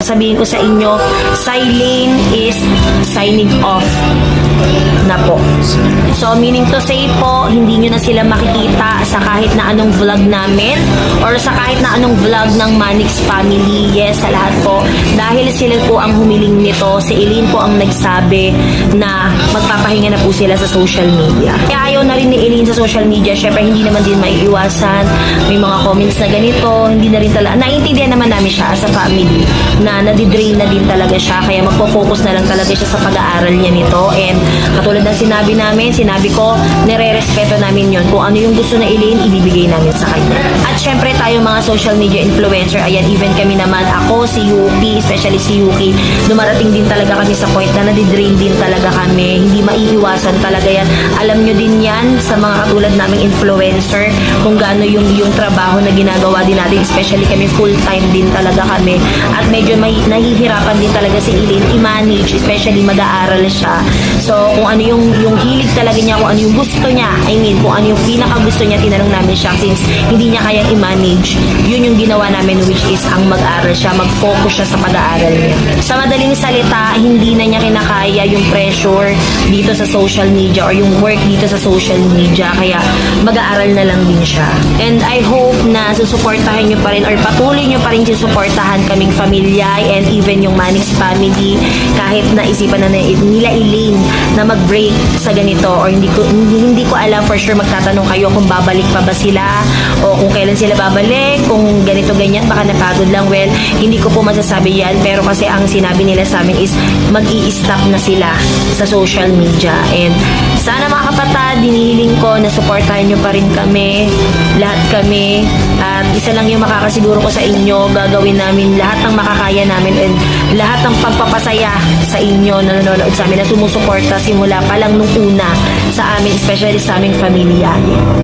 Sabihin ko sa inyo, Silene is signing off na po. So, meaning to say po, hindi nyo na sila makikita sa kahit na anong vlog namin or sa kahit na anong vlog ng Manix family. Yes, sa lahat po. Dahil sila po ang humiling nito, si Eileen po ang nagsabi na magpapahinga na po sila sa social media. Kaya ayaw na rin ni Eileen sa social media. Syempre, hindi naman din maiiwasan. May mga comments na ganito, hindi na rin talaga. Naiintindihan naman namin siya as a family na nadidrain na din talaga siya. Kaya magpo-focus na lang talaga siya sa pag-aaral niya nito. And katulad ng sinabi namin, sinabi ko, nire-respeto namin yon. Kung ano yung gusto na Eileen, ibibigay namin sa kanya. At syempre tayo mga social media influencer, ayan, even kami naman, ako, si Yuki, especially si Yuki, dumarating din talaga kami sa point na nadidrain din talaga kami. Hindi maiiwasan talaga yan. Alam nyo din yan sa mga katulad naming influencer, kung gaano yung trabaho na ginagawa din natin, especially kami full-time din talaga kami. At medyo nahihirapan din talaga si Eileen i-manage, especially mag-aaral siya. So, kung ano yung hilig talaga niya, kung ano yung gusto niya, I mean, kung ano yung pinaka-gusto niya, tinanong namin siya since hindi niya kayang i-manage, yun yung ginawa namin, which is ang mag-aaral siya, mag-focus siya sa pag-aaral niya. Sa madaling salita, hindi na niya kinakaya yung pressure dito sa social media or yung work dito sa social media, kaya mag-aaral na lang din siya. And I hope na susuportahan niyo pa rin or patuloy niyo pa rin susuportahan kaming pamilya and even yung Manix family kahit naisipan na nila Eileen na mag-break sa ganito or hindi ko alam for sure. Magtatanong kayo kung babalik pa ba sila o kung kailan sila babalik, kung ganito ganyan, baka napagod lang. Well, hindi ko po masasabi yan, pero kasi ang sinabi nila sa amin is mag-i-stop na sila sa social media. And sana mga kapatid, dinihiling ko na supportahan nyo pa rin kami, lahat kami. At isa lang yung makakasiguro ko sa inyo, gagawin namin lahat ng makakaya namin and lahat ng pagpapasaya sa inyo na nanonood sa amin, na sumusuporta simula pa lang nung una sa amin, especially sa aming pamilya.